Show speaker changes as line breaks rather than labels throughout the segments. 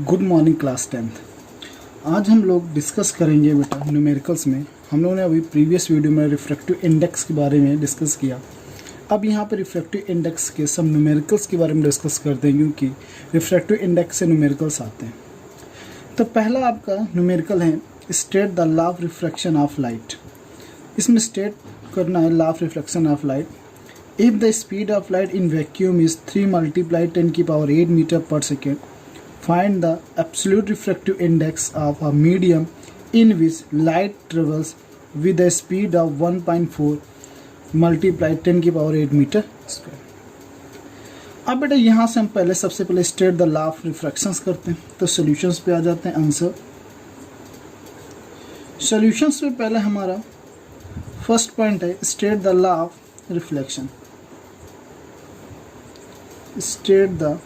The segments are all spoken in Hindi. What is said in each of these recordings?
Good morning class 10th। आज हम लोग डिस्कस करेंगे बेटा न्यूमेरिकल्स में। हम लोगों ने अभी प्रीवियस वीडियो में रिफ्रैक्टिव इंडेक्स के बारे में डिस्कस किया। अब यहाँ पे रिफ्रैक्टिव इंडेक्स के सब न्यूमेरिकल्स के बारे में डिस्कस करते हैं, क्योंकि रिफ्रैक्टिव इंडेक्स से न्यूमेरिकल्स आते हैं। तो पहला आपका न्यूमेरिकल है state the law of refraction of light. इसमें स्टेट करना है law of refraction of light. If the speed of light in vacuum is 3 × 10⁸ meter per second, find the absolute refractive index of a medium in which light travels with a speed of 1.4 × 10⁸ meter square. अब बेटा यहाँ से हम पहले सबसे पहले state the law of refractions करते हैं। तो सॉल्यूशंस पे आ जाते हैं। आंसर सॉल्यूशंस पे पहले हमारा फर्स्ट पॉइंट है state the law of reflection. State the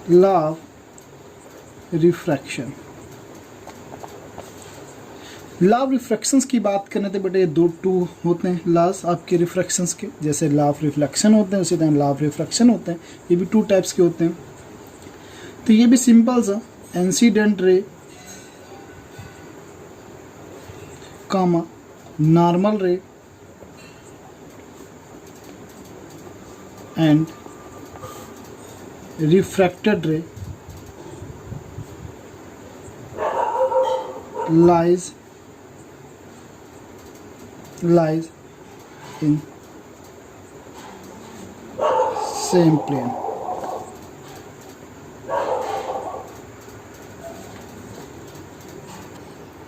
law of refraction. Law of refractions की बात करें तो बेटे टू होते हैं लॉज आपके रिफ्रैक्शंस के। जैसे लॉ ऑफ रिफ्लेक्शन होते हैं उसी तरह लॉ ऑफ रिफ्रैक्शन होते हैं। ये भी 2 टाइप्स के होते हैं। तो ये भी सिंपल सा incident ray comma normal ray and refracted ray lies in same plane।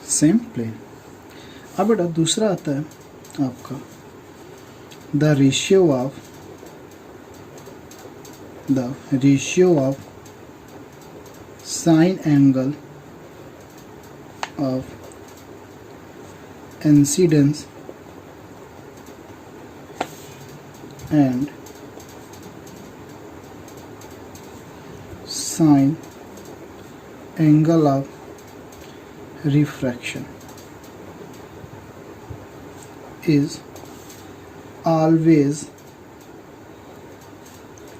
Same plane. अब बेटा दूसरा आता है आपका the ratio of sine angle of incidence and sine angle of refraction is always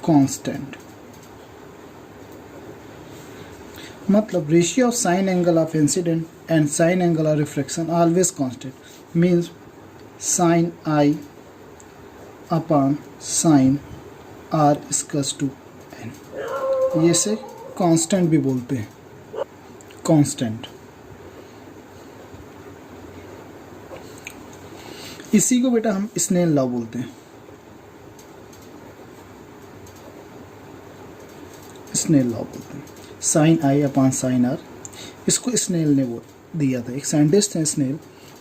constant। मतलब ratio of sine angle of incident and sine angle of refraction always constant means sine I upon sine R equals to N. ये से कांस्टेंट भी बोलते हैं, कांस्टेंट। इसी को बेटा हम स्नेल लॉ बोलते हैं। स्नेल लॉ बोलते हैं। Sine I upon sine R, इसको स्नेल ने वो दिया था। एक साइंटिस्ट हैं स्नेल,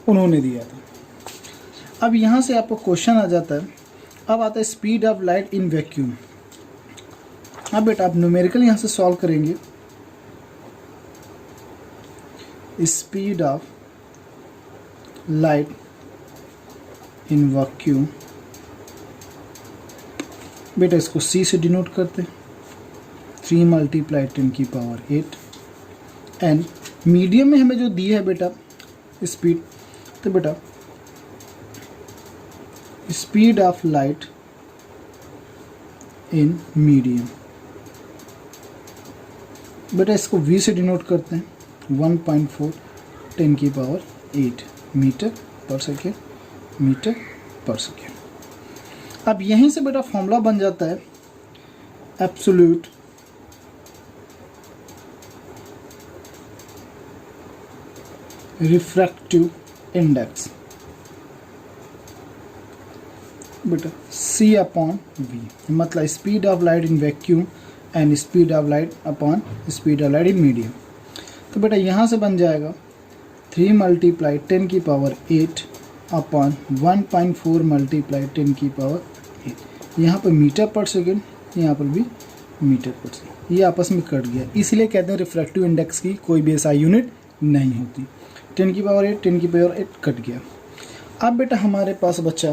उन्होंने दिया था। अब यहाँ से आपको क्वेश्चन आ जाता है। अब आता है speed of light in vacuum. अब बेटा आप न्यूमेरिकल यहाँ से सॉल्व करेंगे। Speed of light in vacuum, बेटा इसको सी से डिनोट करते हैं। 3 × 10⁸ एंड मीडियम में हमें जो दी है बेटा स्पीड, तो बेटा speed of light in medium, बेटा इसको v से डिनोट करते हैं। 1.4 10⁸ मीटर पर सेकेंड। अब यहीं से बेटा फॉर्मूला बन जाता है एब्सोल्यूट रिफ्रैक्टिव इंडेक्स, बेटा C अपॉन V। मतलब speed of light in vacuum and speed of light upon speed of light in medium. तो बेटा यहाँ से बन जाएगा 3 × 10⁸ अपॉन 1.4 × 10⁸। यहाँ पर मीटर पर सेकेंड, यहाँ पर भी मीटर पर सेकेंड। ये आपस में कट गया, इसलिए कहते हैं रिफ्रैक्टिव इंडेक्स की कोई भी ऐसा यूनिट नहीं होती। 10⁸ कट गया। अब बेटा हमारे पास बचा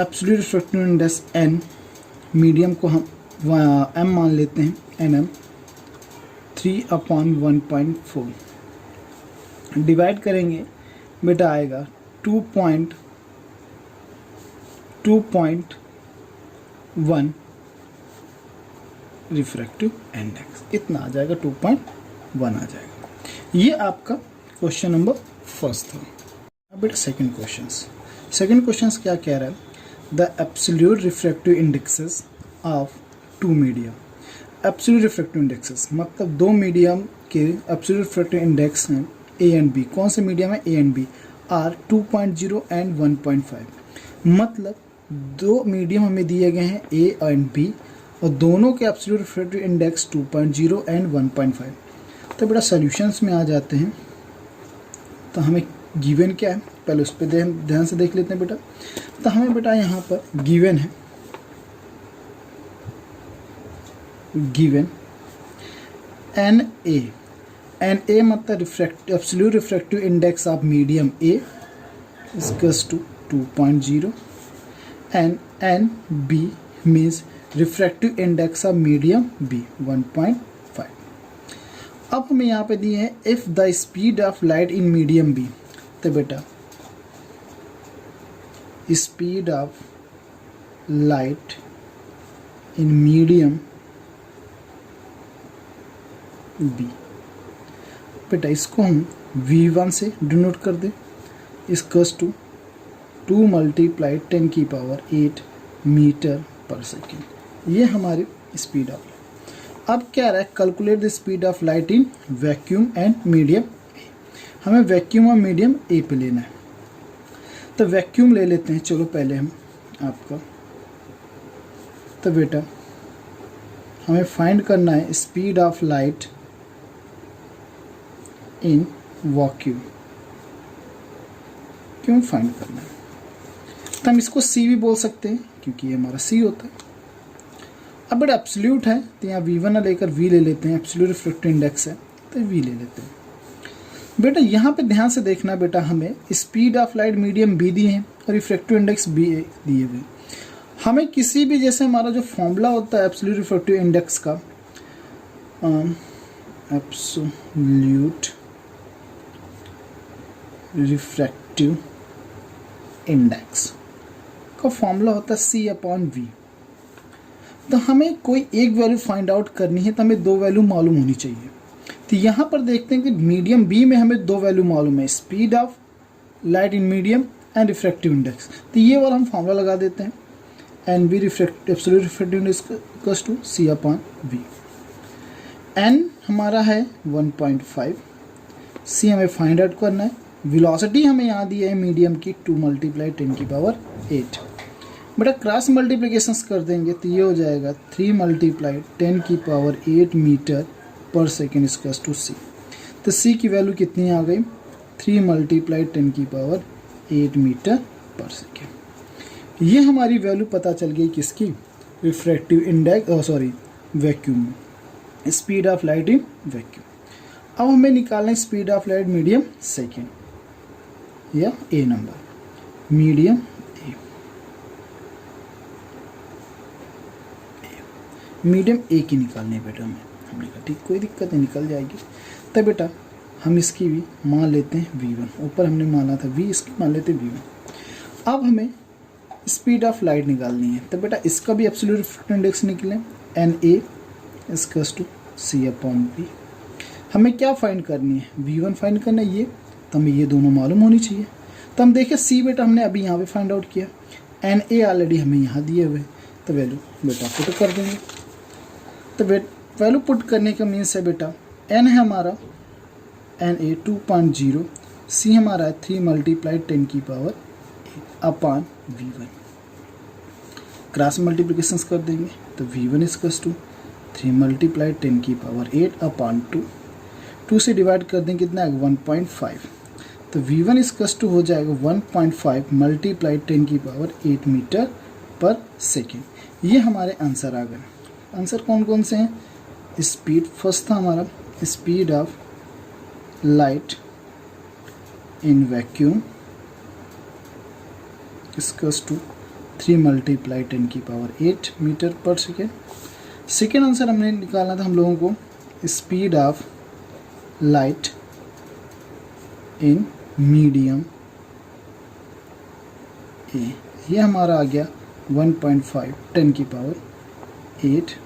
absolute refractive index n। Medium को हम m मान लेते हैं, nm 3/1.4 डिवाइड करेंगे बेटा आएगा 2.1 रिफ्रैक्टिव इंडेक्स, इतना आ जाएगा, 2.1 आ जाएगा। ये आपका क्वेश्चन नंबर फर्स्ट था। अब बेटा सेकंड क्वेश्चन क्या कह रहा है, the absolute refractive indexes of two medium. Absolute refractive indexes मतलब दो मीडियम के एब्सोल्यूट रिफ्रैक्टिव इंडेक्स हैं ए एंड बी। कौन से मीडियम है, A and B, are 2.0 and 1.5। मतलब दो मीडियम हमें दिए गए हैं ए एंड बी और दोनों के एब्सोल्यूट रिफ्रैक्टिव इंडेक्स 2.0 एंड 1.5। तो बेटा सॉल्यूशंस में आ जाते हैं। तो हमें गिवन क्या है, पहले उस पर ध्यान से देख लेते हैं बेटा। तो हमें बेटा यहाँ पर गिवन है, गिवन एन ए मतलब absolute refractive index of medium A equals to 2.0 and N B means refractive index of medium B 1.5। अब हमें यहाँ पे दिए हैं if the speed of light in medium B. तो बेटा speed of light in medium B, बेटा इसको हम v1 से डिनोट कर दें, equals to 2 × 10⁸ meter per second. ये हमारी स्पीड ऑफ लाइट। अब क्या रहा है, calculate the speed of light in vacuum and medium ए। हमें वैक्यूम और मीडियम ए पे लेना है। तो वैक्यूम ले लेते हैं, चलो पहले हम आपका। तो बेटा हमें फाइंड करना है speed of light in vacuum, क्यों फाइंड करना है। तो हम इसको सी भी बोल सकते हैं क्योंकि ये हमारा सी होता है। अब बेटा एब्सोल्यूट है तो यहाँ v1 लेकर v ले लेते हैं, एब्सोल्यूट रिफ्रैक्टिव इंडेक्स है तो v ले लेते हैं। बेटा यहाँ पे ध्यान से देखना बेटा, हमें speed of light medium b दिए हैं और रिफ्रैक्टिव इंडेक्स b दिए हुए। हमें किसी भी, जैसे हमारा जो फॉर्मूला होता है एब्सोल्यूट रिफ्रैक्टिव इंडेक्स का, एब्सोल्यूट रिफ्रैक्टिव इंडेक्स का फॉर्मूला होता है C/V। तो हमें कोई एक वैल्यू फाइंड आउट करनी है तो हमें दो वैल्यू मालूम होनी चाहिए। तो यहाँ पर देखते हैं कि मीडियम बी में हमें दो वैल्यू मालूम है, speed of light in medium and refractive index. तो ये वाला हम फॉर्मूला लगा देते हैं, N B absolute refractive index equals to C/V। N हमारा है 1.5, सी हमें फाइंड आउट करना है, वेलोसिटी हमें यहाँ दी है मीडियम की 2 × 10⁸। बेटा क्रॉस मल्टीप्लिकेशन कर देंगे तो ये हो जाएगा 3 × 10⁸ meter per second equals to सी। तो सी की वैल्यू कितनी आ गई, 3 × 10⁸ मीटर पर सेकेंड। ये हमारी वैल्यू पता चल गई किसकी, रिफ्रैक्टिव इंडेक्स वैक्यूम में, speed of light in vacuum. अब हमें निकालना है speed of light medium second या ए नंबर, मीडियम मीडियम ए की निकालनी है बेटा हमें। हमने कहा ठीक, कोई दिक्कत नहीं, निकल जाएगी। तो बेटा हम इसकी भी मान लेते हैं v1, ऊपर हमने माना था v, इसकी मान लेते हैं v1। अब हमें स्पीड ऑफ लाइट निकालनी है। तो बेटा इसका भी एब्सोल्यूट रिफ्रैक्टिव इंडेक्स निकले, NA इक्वल्स टू C/V। हमें क्या फाइंड करनी है, v1 फाइंड करना है ये, तो हमें ये दोनों मालूम होनी चाहिए। तो हम देखें C बेटा हमने अभी यहाँ पे फाइंड आउट किया, NA ऑलरेडी हमें यहाँ दिए हुए, तो वैल्यू बेटा पुट कर देंगे। तो वैल्यू पुट करने का मीन्स है बेटा n है हमारा NA 2.0, C हमारा है 3 × 10⁸/V1। क्रॉस मल्टीप्लिकेशन कर देंगे तो v1 इक्वल्स टू 3 × 10⁸/2, 2 से डिवाइड कर देंगे कितना है 1.5। तो v1 इक्वल्स टू हो जाएगा 1.5 × 10⁸ मीटर पर सेकेंड। ये हमारे आंसर आ गए। आंसर कौन कौन से हैं, स्पीड फर्स्ट था हमारा, speed of light in vacuum equals to 3 × 10⁸ meter per second. Second answer हमने निकालना था हम लोगों को, speed of light in medium A, ये हमारा आ गया 1.5 × 10⁸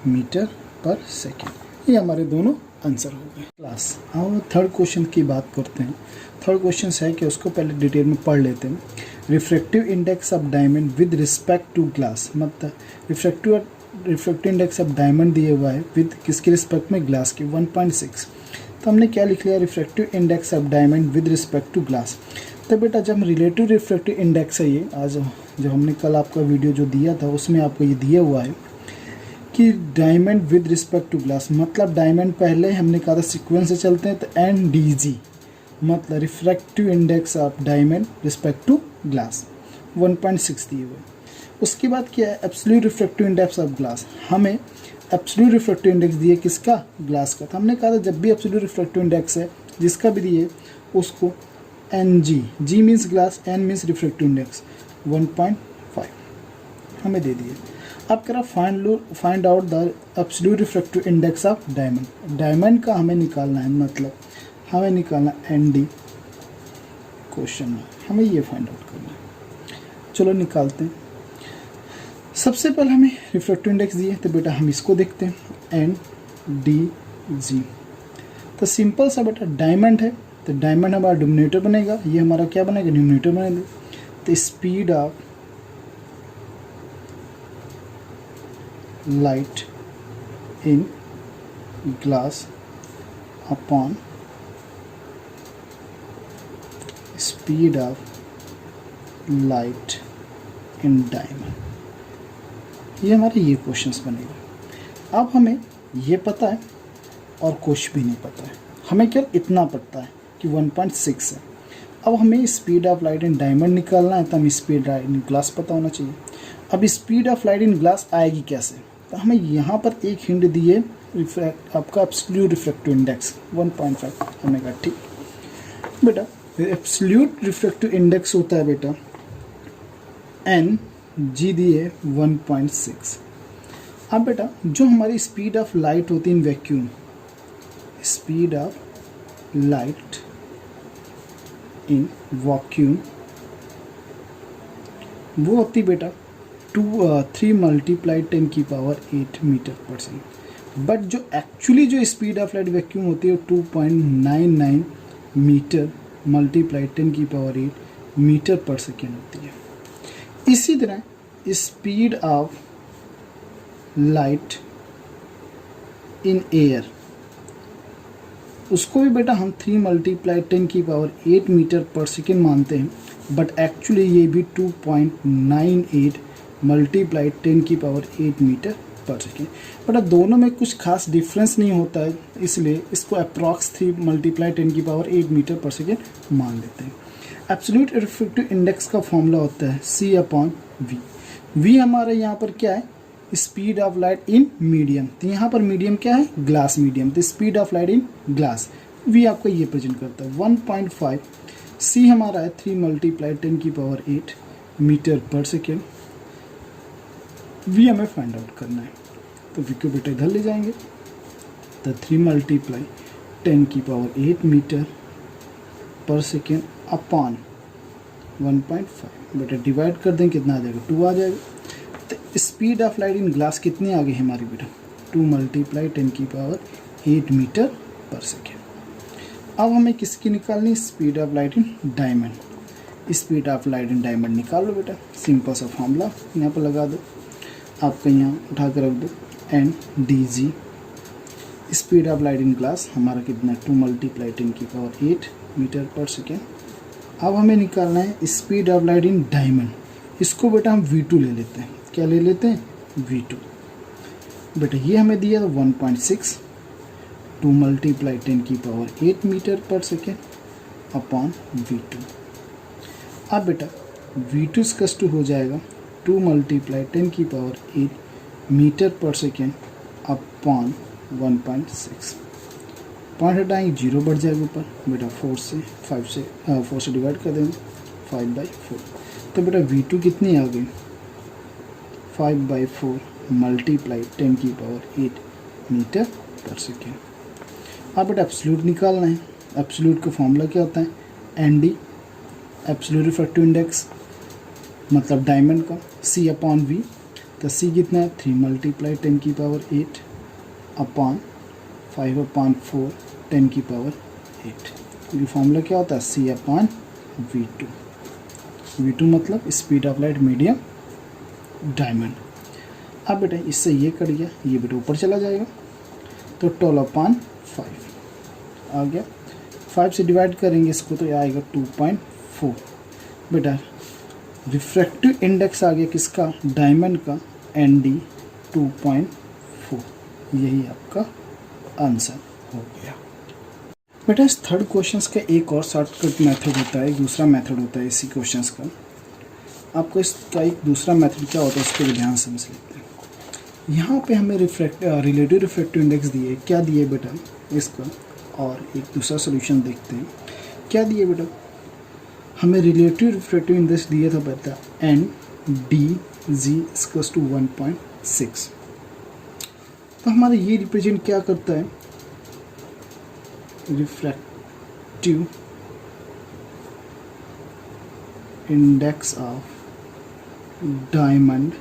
मीटर पर सेकेंड। ये हमारे दोनों आंसर हो गए। क्लास हम थर्ड क्वेश्चन की बात करते हैं। थर्ड क्वेश्चन है कि उसको पहले डिटेल में पढ़ लेते हैं। Refractive index of diamond with respect to glass, मतलब रिफ्रैक्टिव इंडेक्स ऑफ डायमंड दिए हुआ है विद किसके रिस्पेक्ट में, ग्लास के 1.6। तो हमने क्या लिख लिया, refractive index of diamond with respect to glass. तो बेटा जब रिलेटिव रिफ्रैक्टिव इंडेक्स है, ये आज जब हमने कल आपका वीडियो जो दिया था उसमें आपको ये दिया हुआ है कि diamond with respect to glass, मतलब डायमंड पहले हमने कहा था सीक्वेंस से चलते हैं, तो NDG मतलब refractive index of diamond respect to glass 1.6 दिए हुए। उसके बाद क्या है, absolute refractive index of glass. हमें एब्सोल्यूट रिफ्रैक्टिव इंडेक्स दिए किसका, ग्लास का। तो हमने कहा था जब भी एब्सोल्यूट रिफ्रैक्टिव इंडेक्स है जिसका भी दिए उसको NG, G means glass, N means refractive index 1.5 हमें दे दिए। अब कह रहा find out the absolute refractive index of diamond. Diamond का हमें निकालना है, मतलब हमें निकालना ND क्वेश्चन में, हमें ये फाइंड आउट करना है। चलो निकालते हैं। सबसे पहले हमें रिफ्रैक्टिव इंडेक्स दिए, तो बेटा हम इसको देखते हैं NDG। तो सिंपल सा बेटा डायमंड है, तो डायमंड हमारा डिनोमिनेटर बनेगा, ये हमारा क्या बनेगा, न्यूमरेटर बनेगा। तो speed of light in glass upon speed of light in diamond, ये हमारे ये क्वेश्चंस बनेगा। अब हमें ये पता है और कुछ भी नहीं पता है, हमें केवल इतना पता है कि 1.6 है। अब हमें speed of light in diamond निकालना है, तो हमें स्पीड इन ग्लास पता होना चाहिए। अब speed of light in glass आएगी कैसे, तो हमें यहाँ पर एक हिंट दिए, आपका एब्सोल्यूट रिफ्रैक्टिव इंडेक्स 1.5। हमने कहा ठीक बेटा, एब्सोल्यूट रिफ्रैक्टिव इंडेक्स होता है बेटा NG दिए 1.6। अब बेटा जो हमारी स्पीड ऑफ लाइट होती है in vacuum, speed of light in vacuum वो होती बेटा 3 मल्टीप्लाई 10 की power 8 metre per second. But जो एक्चुअली जो स्पीड ऑफ लाइट वैक्यूम होती है 2.99 मीटर मल्टीप्लाई 10 की पावर 8 मीटर पर सेकेंड होती है। इसी तरह speed of light in air, उसको भी बेटा हम 3 मल्टीप्लाई 10 की पावर 8 मीटर पर सेकेंड मानते हैं, बट एक्चुअली ये भी 2.98 मल्टीप्लाई 10 की power 8 metre per second. But दोनों में कुछ खास डिफरेंस नहीं होता है, इसलिए इसको अप्रॉक्स 3 मल्टीप्लाई 10 की पावर 8 मीटर पर सेकेंड मान लेते हैं। एब्सोल्यूट रिफ्रैक्टिव इंडेक्स का फॉर्मूला होता है C/V। V हमारा यहाँ पर क्या है, speed of light in medium, तो यहाँ पर मीडियम क्या है, ग्लास मीडियम, तो speed of light in glass V आपको ये प्रेजेंट करता है 1.5। C हमारा है 3 मल्टीप्लाई 10 की power 8 metre per second. V हमें फाइंड आउट करना है, तो V को बेटा इधर ले जाएंगे, तो 3 मल्टीप्लाई 10 की power 8 metre per second upon 1.5 बेटा डिवाइड कर दें, कितना आ जाएगा, 2 आ जाएगा। तो speed of light in glass कितनी आ गई हमारी बेटा, 2 मल्टीप्लाई 10 की पावर 8 मीटर पर सेकेंड। अब हमें किसकी निकालनी, speed of light in diamond. Speed of light in diamond निकाल लो बेटा, सिंपल सा फॉर्मूला यहाँ पर लगा दो, आपका यहाँ उठा कर रख दो NDG। Speed of light in glass हमारा कितना, 2 मल्टीप्लाई 10 की पावर 8 मीटर पर सेकेंड। अब हमें निकालना है speed of light in diamond, इसको बेटा हम V2 ले लेते हैं। क्या ले लेते हैं, V2 बेटा। ये हमें दिया 1.6, 2 मल्टीप्लाई 10 की power 8 metre per second upon V2। अब बेटा V2 स्कस्ट हो जाएगा 2 मल्टीप्लाई 10 की power 8 metre per second upon 1.6। Point हटाएंगे, 0 बढ़ जाएगा ऊपर बेटा, 4 से डिवाइड कर देंगे 5/4। तो बेटा V2 कितनी आ गई, 5/4 मल्टीप्लाई 10 की पावर 8 मीटर पर सेकेंड। अब बेटा एब्सोल्यूट निकालना है। एब्सोल्यूट का फॉर्मूला क्या होता है, ND एब्सोल्यूट रिफ्रैक्टिव इंडेक्स, मतलब डायमंड का C/V। तो C कितना है, 3 मल्टीप्लाई 10 की पावर 8 अपॉन 5/4 10 की पावर 8। ये फॉर्मूला क्या होता है, C/V2। V2 मतलब speed of light medium diamond. अब बेटा इससे ये कट गया, ये बेटा ऊपर चला जाएगा, तो 12/5 आ गया। 5 से डिवाइड करेंगे इसको तो ये आएगा 2.4। बेटा रिफ्रैक्टिव इंडेक्स आ गया किसका, डायमंड का, ND 2.4। यही आपका आंसर हो गया। बेटा इस थर्ड क्वेश्चंस का एक और शॉर्टकट मेथड होता है, एक दूसरा मेथड होता है इसी क्वेश्चंस का। आपको इसका एक दूसरा मेथड क्या होता है उसको भी ध्यान समझ लेते हैं। यहाँ पे हमें रिलेटिव रिफ्रैक्टिव इंडेक्स दिए, क्या दिए बेटा इसका, और एक दूसरा सोल्यूशन देखते हैं क्या दिए बेटा। हमें रिलेटिव रिफ्रैक्टिव इंडेक्स दिया था बेटा NDG = 1.6। तो हमारा ये रिप्रेजेंट क्या करता है, refractive index of diamond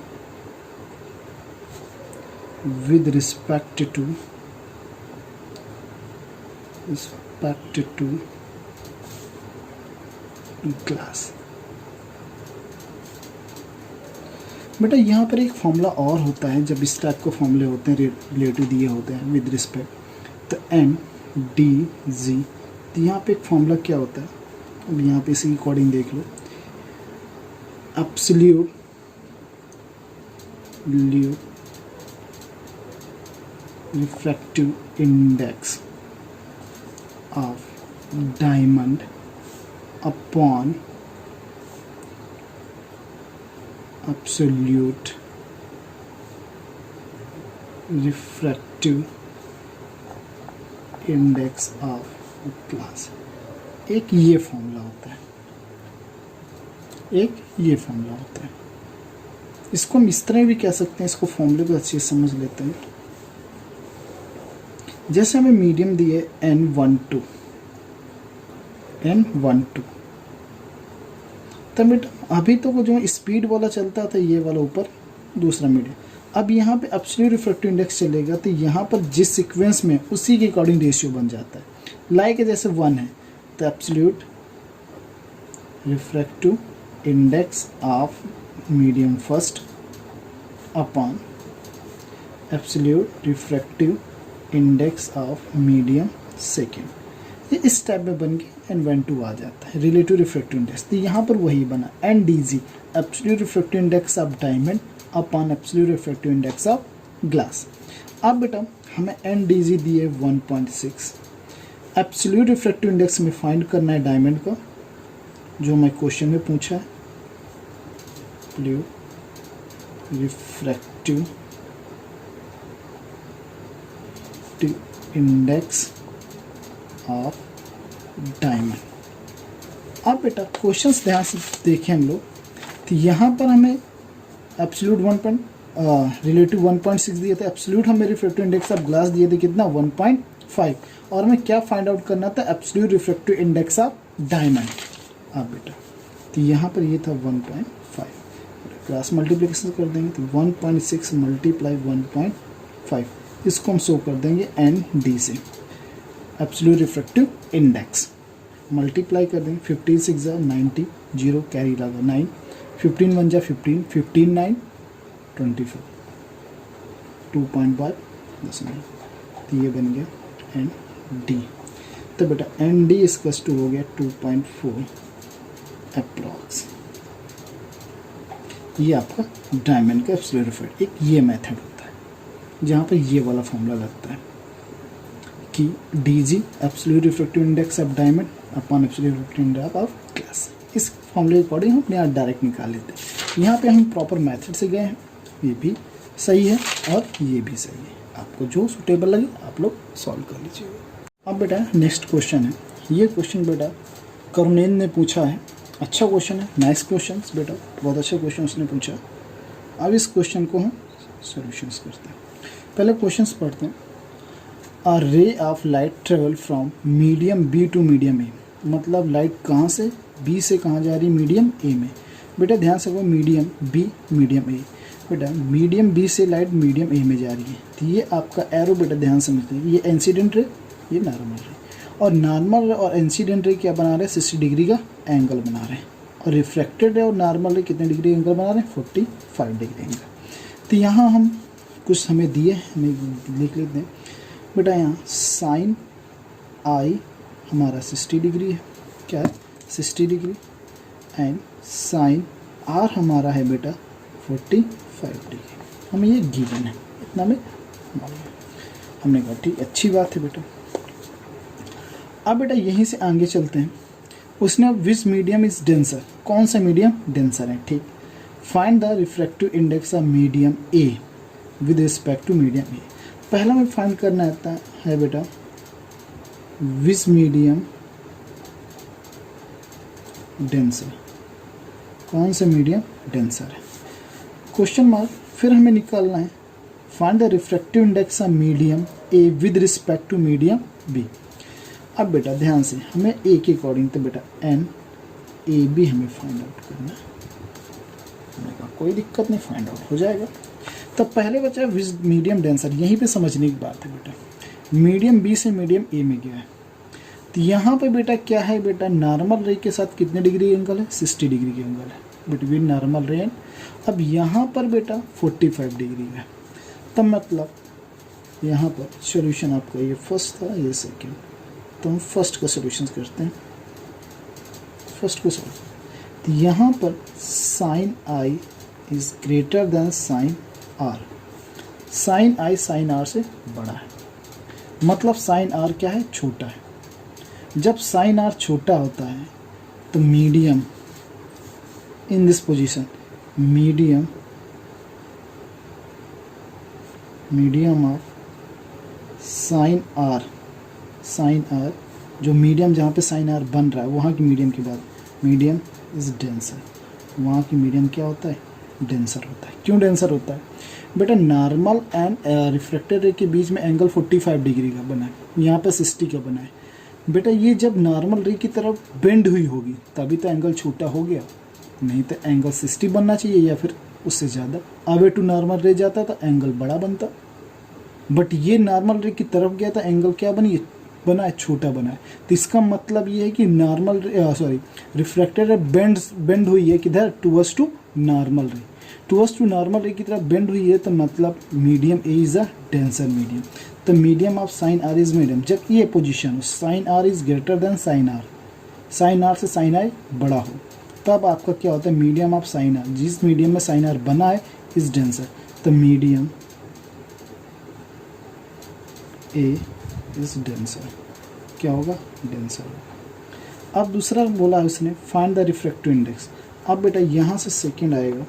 with respect to glass. बेटा यहाँ पर एक फॉर्मूला और होता है, जब इस टाइप के फॉर्मूले होते हैं रिलेटिव दिए होते हैं विद रिस्पेक्ट, तो NDG। तो यहाँ पे एक फॉर्मूला क्या होता है, अब यहाँ पे इसी अकॉर्डिंग देख लो, absolute refractive index of diamond upon absolute refractive index of glass। एक ये फॉर्मूला होता है, एक ये फॉर्मूला होता है। इसको हम इस तरह भी कह सकते हैं, इसको फॉर्मूले को अच्छे से समझ लेते हैं। जैसे हमें मीडियम दिए N12, तब बेटा अभी तो वो जो स्पीड वाला चलता था ये वाला ऊपर दूसरा मीडियम, अब यहाँ पे एब्सोल्यूट रिफ्रैक्टिव इंडेक्स चलेगा, तो यहाँ पर जिस सीक्वेंस में उसी के अकॉर्डिंग रेशियो बन जाता है। लाइक जैसे 1 है तो absolute refractive index of medium first upon absolute refractive index of medium second. ये इस टाइप में बन के N12 आ जाता है, रिलेटिव रिफ्रैक्टिव इंडेक्स। तो यहाँ पर वही बना NDG, absolute refractive index of diamond upon absolute refractive index of glass. अब बेटा हमें NDG दिए 1.6, एब्सोल्यूट रिफ्रैक्टिव इंडेक्स में फाइंड करना है डायमंड का, जो मैं क्वेश्चन में पूछा है, रिफ्रैक्टिव इंडेक्स ऑफ डायमंड। अब बेटा क्वेश्चंस ध्यान से देखें हम लोग, तो यहाँ पर हमें एब्सोल्यूट रिलेटिव 1.6 दिए थे, एब्सोल्यूट हमें रिफ्रैक्टिव इंडेक्स ऑफ ग्लास दिए थे कितना 1.5, और हमें क्या फाइंड आउट करना था, absolute refractive index of diamond. अब बेटा तो यहाँ पर ये था 1.5, ग्लास मल्टीप्लिकेशन कर देंगे तो 1.6 × 1.5, इसको हम शो कर देंगे ND से, एब्सोल्यूट रिफ्रैक्टिव इंडेक्स मल्टीप्लाई कर देंगे, 15 × 6 = 90, 0 कैरी लगा 9, 15 × 1 = 15, 15 × 9 = 24, 2.5 decimal, तो ये बन गया ND। तो बेटा ND इसका हो गया 2.4 अप्रॉक्स। ये आपका डायमंड का एब्सोल्यूट रिफ्रैक्टिव, एक ये मेथड होता है जहाँ पर ये वाला फॉर्मूला लगता है कि DG absolute refractive index of diamond upon absolute refractive index of glass. इस फॉर्मूले के अकॉर्डिंग हम अपने यहाँ डायरेक्ट निकाल लेते हैं। यहाँ पे हम प्रॉपर मेथड से गए हैं, ये भी सही है और ये भी सही है, आपको जो सूटेबल लगे आप लोग सॉल्व कर लीजिए। अब बेटा नेक्स्ट क्वेश्चन है, ये क्वेश्चन बेटा करुणेन ने पूछा है, अच्छा क्वेश्चन है, नाइस क्वेश्चन बेटा, बहुत अच्छा क्वेश्चन उसने पूछा। अब इस क्वेश्चन को हम सॉल्यूशंस करते हैं। पहले क्वेश्चंस पढ़ते हैं। A ray of light travel from medium B to medium A, मतलब लाइट कहाँ से B से कहाँ जा रही, मीडियम A में। बेटा ध्यान से वो मीडियम B मीडियम A, बेटा मीडियम बी से लाइट मीडियम ए में जा रही है, तो ये आपका एरो बेटा ध्यान समझते हैं, ये इंसिडेंट रे, ये नॉर्मल रे, और नॉर्मल रे और इंसिडेंट रे क्या बना रहे हैं, 60 डिग्री का एंगल बना रहे हैं, और रिफ्लेक्टेड रे और नॉर्मल रे कितने डिग्री एंगल बना रहे हैं, 45 डिग्री एंगल। तो यहाँ हम कुछ हमें दिए, हमें लिख लेते हैं बेटा, यहाँ साइन आई हमारा 60 डिग्री है, क्या है 60 डिग्री, एंड साइन आर हमारा है बेटा 45 डिग्री, हमें ये गिवन है, इतना में हमने कहा ठीक, अच्छी बात है बेटा। अब बेटा यहीं से आगे चलते हैं, उसने विच मीडियम इज डेंसर, कौन सा मीडियम डेंसर है, ठीक। Find the refractive index of medium A with respect to medium A. पहला में फाइंड करना आता है बेटा विच मीडियम डेंसर, कौन सा मीडियम डेंसर है, क्वेश्चन मार्क। फिर हमें निकालना है find the refractive index of medium A with respect to medium B. अब बेटा ध्यान से हमें ए के अकॉर्डिंग, तो बेटा एन ए बी हमें फाइंड आउट करना है, हमने कहा कोई दिक्कत नहीं, फाइंड आउट हो जाएगा। तब पहले बचा विद मीडियम डेंसर, यहीं पे समझने की बात है बेटा, मीडियम बी से मीडियम ए में गया है, तो यहाँ पे बेटा क्या है बेटा, नॉर्मल रे के साथ कितने डिग्री एंगल है, 60 डिग्री के एंगल है बिटवीन नॉर्मल रे एंड, अब यहाँ पर बेटा 45 डिग्री है, तब मतलब यहाँ पर सॉल्यूशन आपका ये फर्स्ट था, ये सेकंड, तो हम फर्स्ट का सॉल्यूशन करते हैं, फर्स्ट को सॉल्व। तो यहाँ पर sine I is greater than sine are, sine I sine are से बड़ा है, मतलब साइन आर क्या है, छोटा है। जब साइन आर छोटा होता है तो medium in this position, medium of sine R, जो मीडियम जहाँ पे साइन आर बन रहा है वहाँ की मीडियम की बात, मीडियम इज डेंसर, वहाँ की मीडियम क्या होता है, डेंसर होता है। क्यों डेंसर होता है बेटा, नॉर्मल एंड रिफ्रैक्टेड रे के बीच में एंगल 45 डिग्री का बना है, यहाँ पे 60 का बना है बेटा, ये जब नॉर्मल रे की तरफ बेंड हुई होगी तभी तो एंगल छोटा हो गया, नहीं तो एंगल 60 बनना चाहिए या फिर उससे ज़्यादा, अवे टू नॉर्मल रे जाता तो एंगल बड़ा बनता, बट ये नॉर्मल रे की तरफ गया तो एंगल क्या बनी, बना है, छोटा बना है। तो इसका मतलब ये है कि नॉर्मल रिफ्रैक्टेड रे बेंड हुई है किधर, towards to normal ray, towards to normal ray की तरफ बेंड हुई है, तो मतलब medium A is a denser medium. तो medium of sine r is medium, जब ये पोजीशन हो sine r is greater than sine are, sine are से साइन आई बड़ा हो, तब आपका क्या होता है, मीडियम ऑफ साइन आर, जिस मीडियम में साइन आर बना है इज डेंसर, तो मीडियम ए इज डेंसर, क्या होगा, डेंसर होगा। अब दूसरा बोला है उसने फाइंड द रिफ्रैक्टिव इंडेक्स। अब बेटा यहाँ से सेकंड आएगा,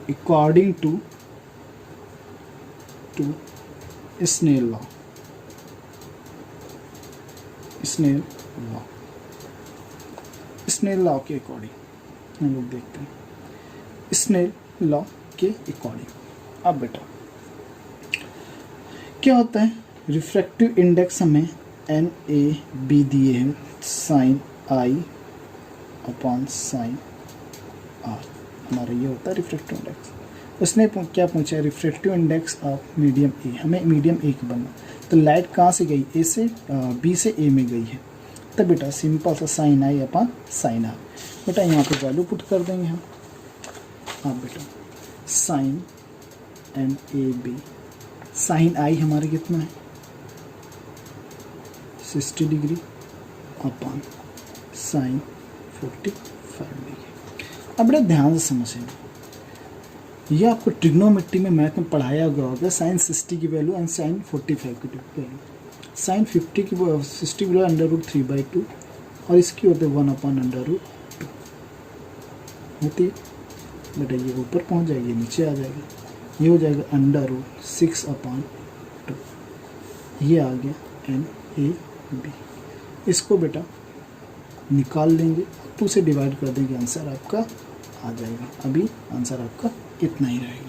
according to Snell law, Snell law के अकॉर्डिंग हम लोग देखते हैं, स्नेल लॉ के अकॉर्डिंग। अब बेटा क्या होता है, रिफ्रैक्टिव इंडेक्स हमें एन ए बी दिए हैं, sine I upon sine R, हमारा ये होता है रिफ्रैक्टिव इंडेक्स। उसने क्या पूछा है, रिफ्रैक्टिव इंडेक्स ऑफ मीडियम ए, हमें मीडियम ए की बनना, तो लाइट कहाँ से गई, ए से बी से ए में गई है, तो बेटा सिंपल सा sine I upon sine R, बेटा यहाँ पे वैल्यू पुट कर देंगे हम। हाँ बेटा sine n A B, sine i हमारे कितना है 60 डिग्री अपॉन साइन 45 डिग्री। अब बेटा ध्यान से समझें, ये आपको ट्रिग्नोमेट्री में मैथ में पढ़ाया गया होगा, साइन 60 की वैल्यू एंड साइन 45 की वैल्यू, साइन 50 की 60 की वैल्यू √3/2 और इसकी होते 1/√2 होती है बेटा, ये ऊपर पहुंच जाएगी, नीचे आ जाएगी, ये हो जाएगा √6/2, ये आ गया NAB। इसको बेटा निकाल लेंगे, 2 से डिवाइड कर देंगे, आंसर आपका आ जाएगा। अभी आंसर आपका इतना ही रहेगा।